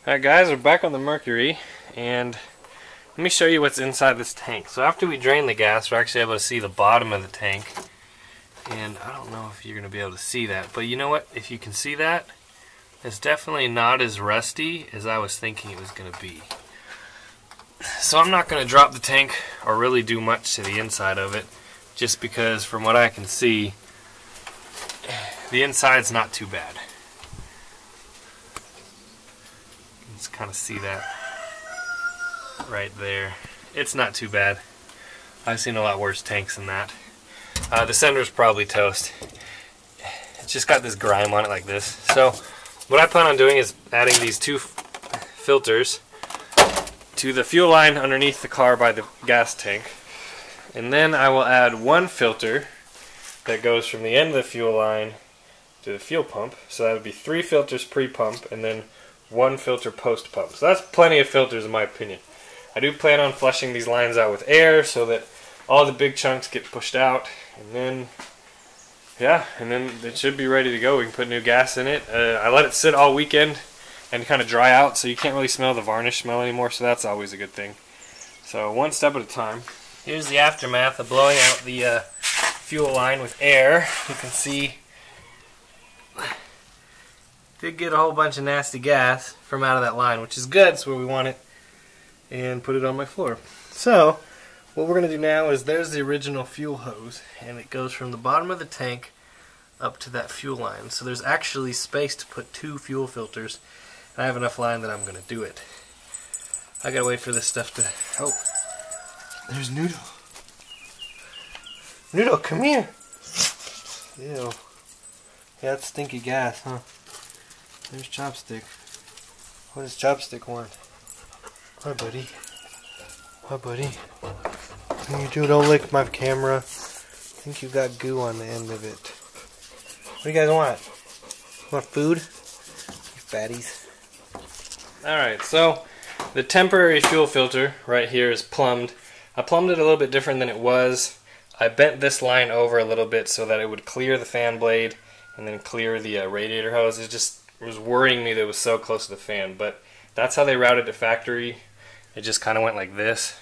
Alright guys, we're back on the Mercury, and let me show you what's inside this tank. So after we drain the gas, we're actually able to see the bottom of the tank. And I don't know if you're going to be able to see that, but you know what? If you can see that, it's definitely not as rusty as I was thinking it was going to be. So I'm not going to drop the tank or really do much to the inside of it, just because from what I can see, the inside's not too bad. Just kind of see that right there. It's not too bad. I've seen a lot worse tanks than that. The center's probably toast. It's just got this grime on it like this. So what I plan on doing is adding these two filters to the fuel line underneath the car by the gas tank. And then I will add one filter that goes from the end of the fuel line to the fuel pump. So that would be 3 filters pre-pump and then 1 filter post-pump. So that's plenty of filters in my opinion. I do plan on flushing these lines out with air so that all the big chunks get pushed out, and then it should be ready to go. We can put new gas in it. I let it sit all weekend and kind of dry out, so you can't really smell the varnish smell anymore, so that's always a good thing. So one step at a time. Here's the aftermath of blowing out the fuel line with air. You can see did get a whole bunch of nasty gas from out of that line, which is good. It's where we want it, and put it on my floor. So what we're going to do now is there's the original fuel hose, and it goes from the bottom of the tank up to that fuel line. So there's actually space to put 2 fuel filters, and I have enough line that I'm going to do it. I gotta wait for this stuff to... Oh, there's Noodle. Noodle, come here. Ew. Yeah, that's stinky gas, huh? There's Chopstick. What does Chopstick want? Hi, buddy. Hi, buddy. What do you do? Don't lick my camera. I think you got goo on the end of it. What do you guys want? Want food? You fatties. Alright, so the temporary fuel filter right here is plumbed. I plumbed it a little bit different than it was. I bent this line over a little bit so that it would clear the fan blade and then clear the radiator hose. It was worrying me that it was so close to the fan, but that's how they routed it factory. It just kind of went like this.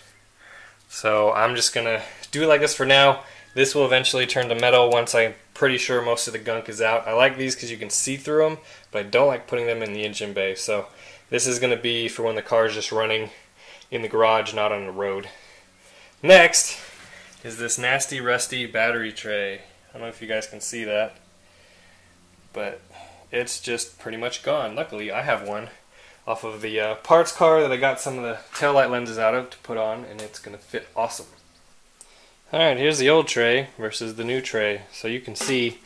So I'm just going to do it like this for now. This will eventually turn to metal once I'm pretty sure most of the gunk is out. I like these because you can see through them, but I don't like putting them in the engine bay. So this is going to be for when the car is just running in the garage, not on the road. Next is this nasty, rusty battery tray. I don't know if you guys can see that, but it's just pretty much gone. Luckily, I have one off of the parts car that I got some of the taillight lenses out of to put on, and it's going to fit awesome. Alright, here's the old tray versus the new tray. So you can see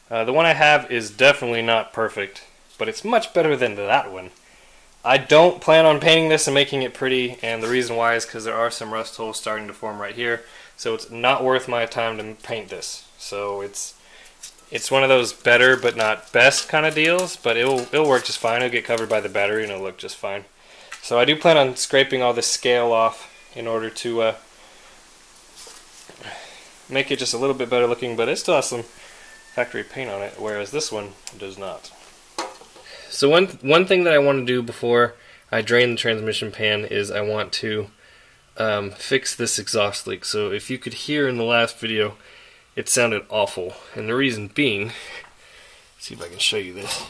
the one I have is definitely not perfect, but it's much better than that one. I don't plan on painting this and making it pretty, and the reason why is because there are some rust holes starting to form right here, so it's not worth my time to paint this. So it's one of those better but not best kind of deals, but it'll work just fine. It'll get covered by the battery and it'll look just fine. So I do plan on scraping all this scale off in order to make it just a little bit better looking, but it still has some factory paint on it, whereas this one does not. So one thing that I want to do before I drain the transmission pan is I want to fix this exhaust leak. So if you could hear in the last video, it sounded awful, and the reason being, see if I can show you this.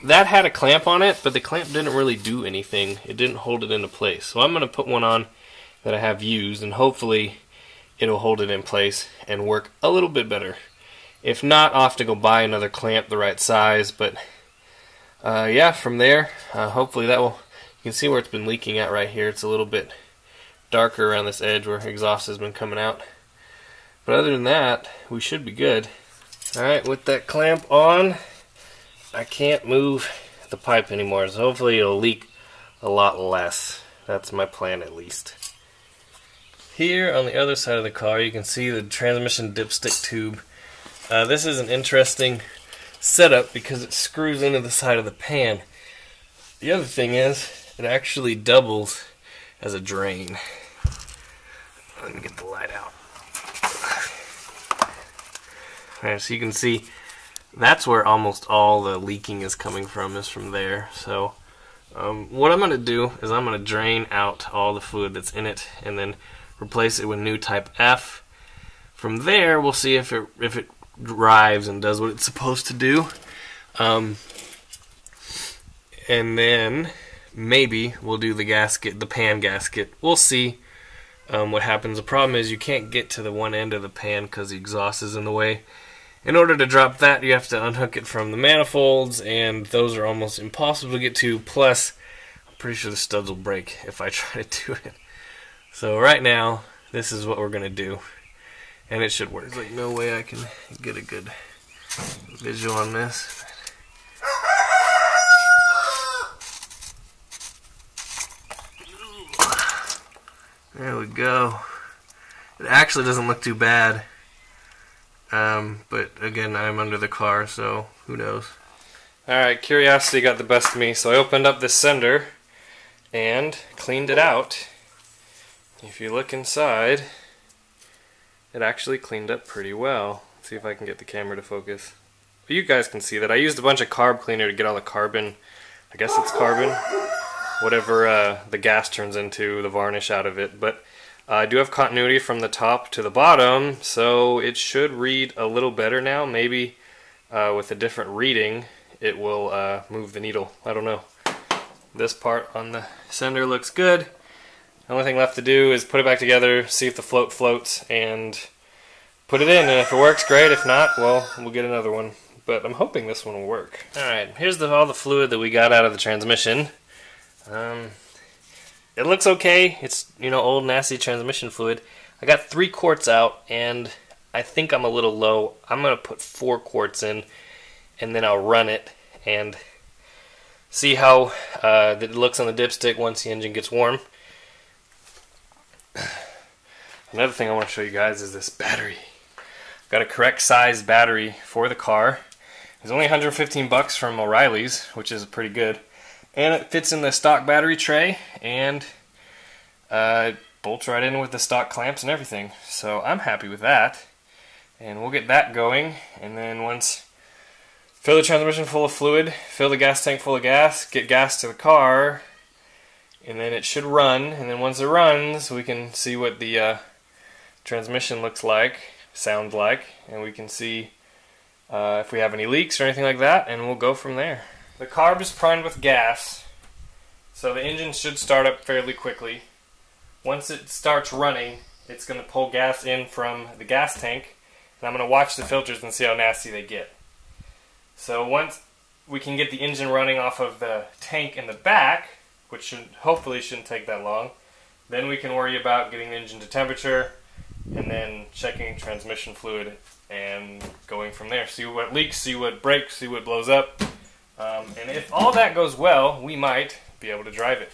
That had a clamp on it, but the clamp didn't really do anything. It didn't hold it into place. So I'm going to put one on that I have used, and hopefully it'll hold it in place and work a little bit better. If not, I'll have to go buy another clamp the right size, but yeah, from there, hopefully that will, you can see where it's been leaking at right here. It's a little bit darker around this edge where exhaust has been coming out. But other than that, we should be good. Alright, with that clamp on, I can't move the pipe anymore, so hopefully it'll leak a lot less. That's my plan at least. Here on the other side of the car, you can see the transmission dipstick tube. This is an interesting setup because it screws into the side of the pan. The other thing is, it actually doubles as a drain. Let me get the light out. Alright, so you can see that's where almost all the leaking is coming from, is from there. So what I'm going to do is I'm going to drain out all the fluid that's in it and then replace it with new type F. From there, we'll see if it drives and does what it's supposed to do. And then maybe we'll do the gasket, the pan gasket. We'll see what happens. The problem is you can't get to the one end of the pan because the exhaust is in the way. In order to drop that, you have to unhook it from the manifolds, and those are almost impossible to get to. Plus, I'm pretty sure the studs will break if I try to do it. So right now, this is what we're going to do, and it should work. There's like no way I can get a good visual on this. There we go. It actually doesn't look too bad. But again, I'm under the car, so who knows. Alright, curiosity got the best of me, so I opened up this sender and cleaned it out. If you look inside, it actually cleaned up pretty well. Let's see if I can get the camera to focus. But you guys can see that I used a bunch of carb cleaner to get all the carbon, I guess it's carbon, whatever the gas turns into, the varnish out of it. But I do have continuity from the top to the bottom, so it should read a little better now. Maybe with a different reading, it will move the needle. I don't know. This part on the sender looks good. The only thing left to do is put it back together, see if the float floats, and put it in. And if it works, great. If not, well, we'll get another one. But I'm hoping this one will work. Alright, here's all the fluid that we got out of the transmission. It looks okay. It's, you know, old nasty transmission fluid. I got 3 quarts out, and I think I'm a little low. I'm going to put 4 quarts in, and then I'll run it and see how it looks on the dipstick once the engine gets warm. Another thing I want to show you guys is this battery. Got a correct size battery for the car. It's only 115 bucks from O'Reilly's, which is pretty good. And it fits in the stock battery tray, and it bolts right in with the stock clamps and everything. So I'm happy with that. And we'll get that going, and then once fill the transmission full of fluid, fill the gas tank full of gas, get gas to the car, and then it should run. And then once it runs, we can see what the transmission looks like, sounds like, and we can see if we have any leaks or anything like that, and we'll go from there. The carb is primed with gas, so the engine should start up fairly quickly. Once it starts running, it's going to pull gas in from the gas tank, and I'm going to watch the filters and see how nasty they get. So once we can get the engine running off of the tank in the back, which hopefully shouldn't take that long, then we can worry about getting the engine to temperature and then checking transmission fluid and going from there. See what leaks, see what breaks, see what blows up. And if all that goes well, we might be able to drive it.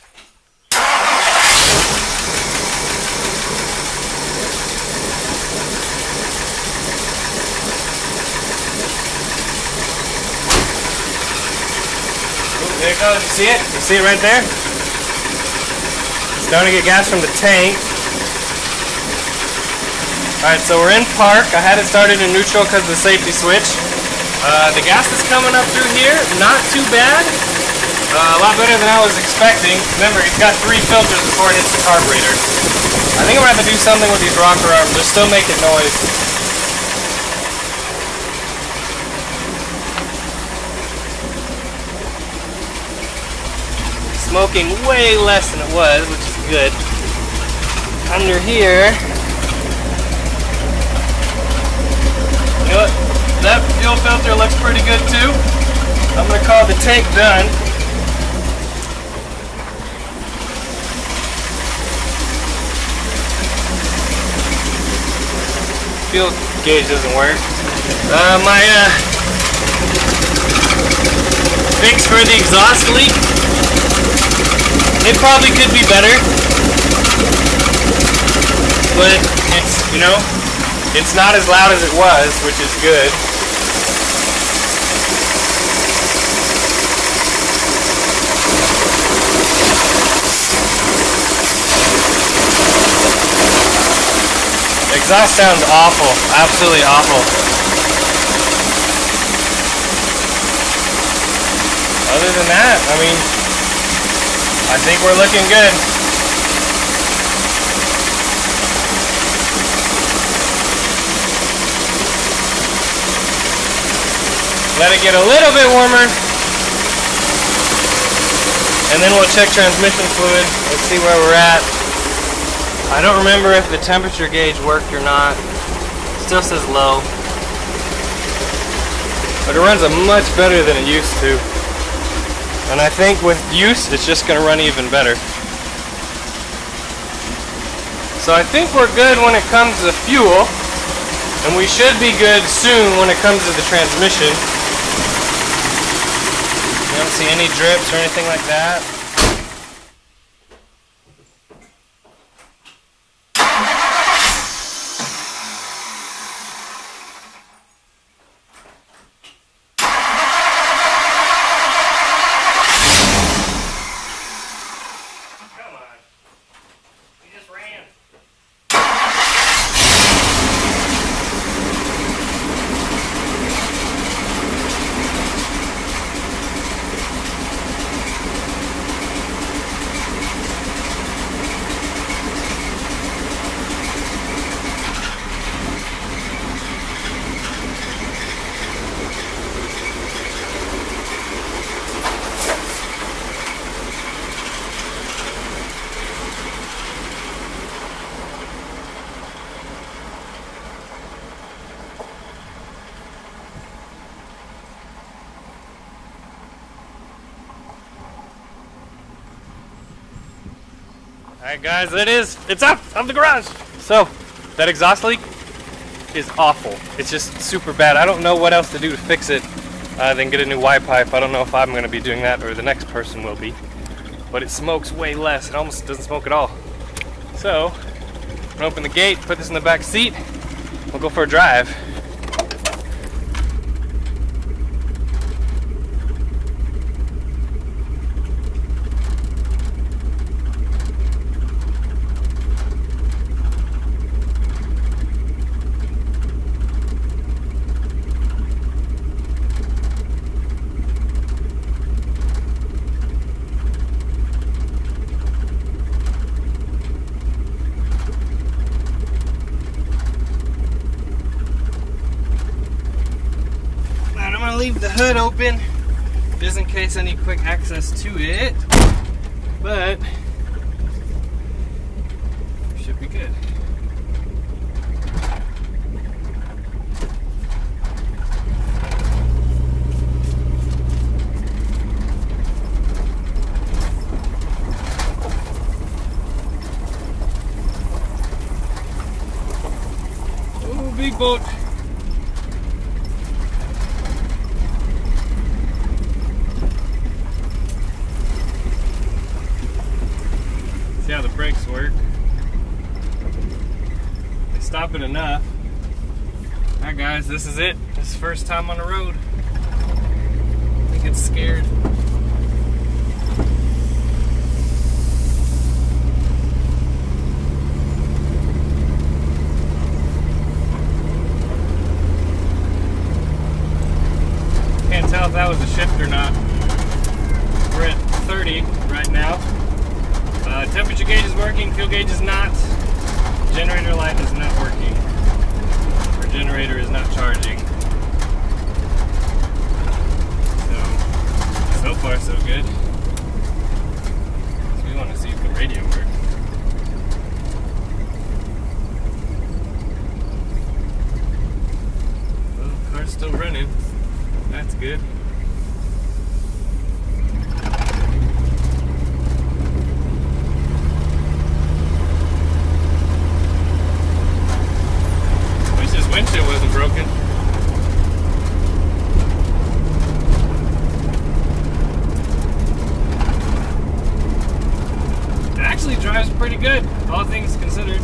There it goes. You see it? You see it right there? Starting to get gas from the tank. Alright, so we're in park. I had it started in neutral because of the safety switch. The gas is coming up through here, not too bad. A lot better than I was expecting. Remember, it's got 3 filters before it hits the carburetor. I think I'm going to have to do something with these rocker arms. They're still making noise. Smoking way less than it was, which is good. Under here, you know what? That fuel filter looks pretty good too. I'm going to call the tank done. Fuel gauge doesn't work. My fix for the exhaust leak, it probably could be better, but it's, you know, it's not as loud as it was, which is good. The exhaust sounds awful, absolutely awful. other than that, I mean, I think we're looking good. Let it get a little bit warmer, and then we'll check transmission fluid. Let's see where we're at. I don't remember if the temperature gauge worked or not. It still says low. But it runs much better than it used to. And I think with use, it's just going to run even better. So I think we're good when it comes to fuel. And we should be good soon when it comes to the transmission. You don't see any drips or anything like that. Alright guys, it's up of the garage. So, that exhaust leak is awful. It's just super bad. I don't know what else to do to fix it than get a new Y pipe. I don't know if I'm going to be doing that or the next person will be. But it smokes way less. It almost doesn't smoke at all. So, I'm going to open the gate, put this in the back seat. We'll go for a drive. Leave the hood open just in case I need quick access to it, but should be good. Oh, big boat. See how the brakes work. They stop it enough. Alright guys, this is it. This is the first time on the road. I think it's scared. Can't tell if that was a shift or not. We're at 30 right now. Temperature gauge is working, fuel gauge is not. Generator light is not working. Our generator is not charging. So far so good. So we want to see if the radio works. Well, the car's still running. That's good. Windshield wasn't broken. It actually drives pretty good, all things considered.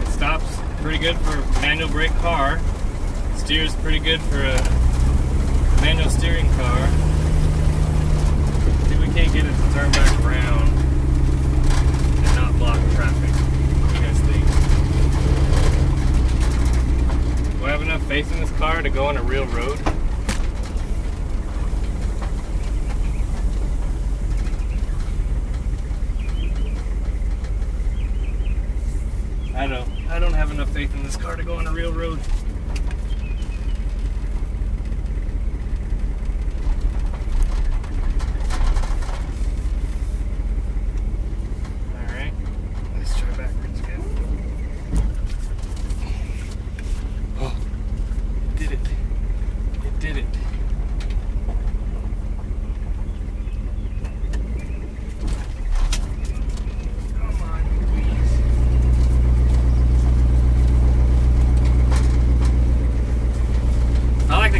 It stops pretty good for a manual brake car. Steers pretty good for a manual steering car. Can't get it to turn back around and not block traffic. What do you guys think? faith in this car to go on a real road. I don't have enough faith in this car to go on a real road. Alright, let's try backwards again. Oh, it did it. It did it.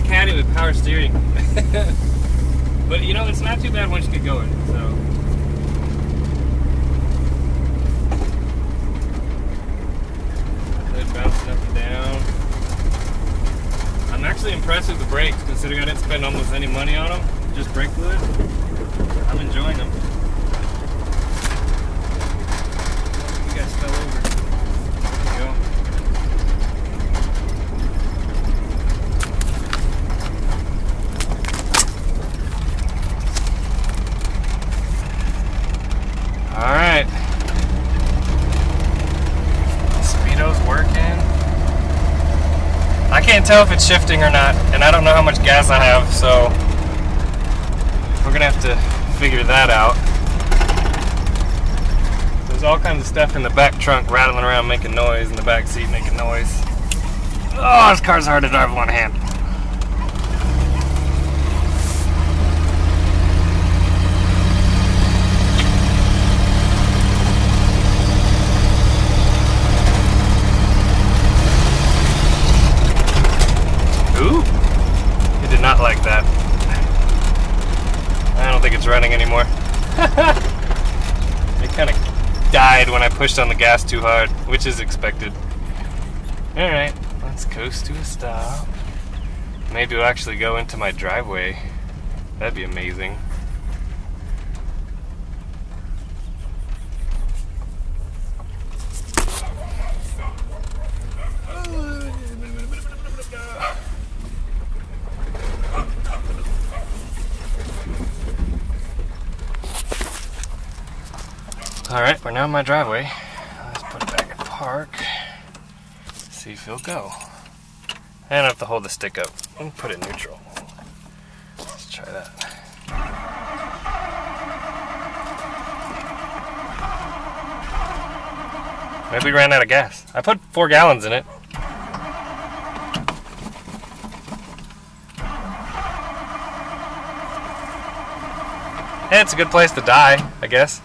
Caddy with power steering. But you know, it's not too bad once you get going, so. Good, bouncing up and down. I'm actually impressed with the brakes, considering I didn't spend almost any money on them. Just brake fluid. I'm enjoying them. You guys fell over. There you go. Alright. Speedo's working. I can't tell if it's shifting or not, and I don't know how much gas I have, so we're gonna have to figure that out. There's all kinds of stuff in the back trunk rattling around making noise, in the back seat making noise. Oh, this car's hard to drive with one hand. Ooh, he did not like that. I don't think it's running anymore. It kind of died when I pushed on the gas too hard, which is expected. Alright, let's coast to a stop. Maybe we'll actually go into my driveway. That'd be amazing. Alright, we're now in my driveway. Let's put it back in park. See if he'll go. I don't have to hold the stick up. And put it neutral. Let's try that. Maybe we ran out of gas. I put 4 gallons in it. Hey, it's a good place to die, I guess.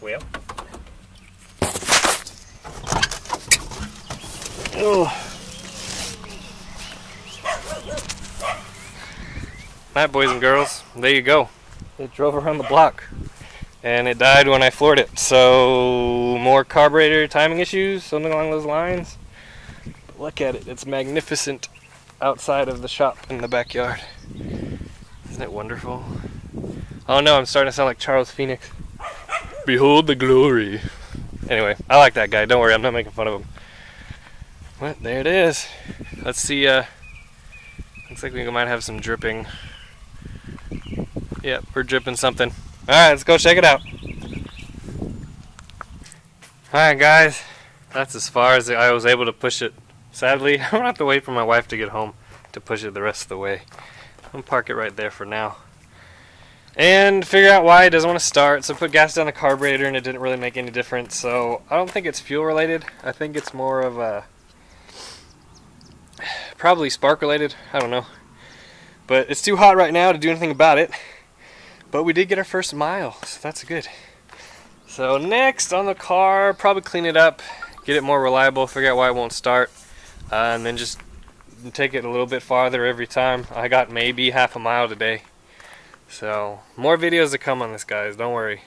Well. Oh. Alright, boys and girls, there you go. It drove around the block and it died when I floored it. So more carburetor timing issues, something along those lines. But look at it, it's magnificent outside of the shop in the backyard. Isn't it wonderful? Oh no, I'm starting to sound like Charles Phoenix. Behold the glory. Anyway, I like that guy. Don't worry, I'm not making fun of him. But there it is. Let's see. Looks like we might have some dripping. Yep, we're dripping something. Alright, let's go check it out. Alright guys, that's as far as I was able to push it. Sadly, I'm going to have to wait for my wife to get home to push it the rest of the way. I'm going to park it right there for now. And figure out why it doesn't want to start. So I put gas down the carburetor and it didn't really make any difference. So I don't think it's fuel related. I think it's more of a probably spark related. I don't know. But it's too hot right now to do anything about it. But we did get our first mile, so that's good. So next on the car, probably clean it up, get it more reliable, figure out why it won't start, and then just take it a little bit farther every time. I got maybe half a mile today. So more videos to come on this, guys, don't worry.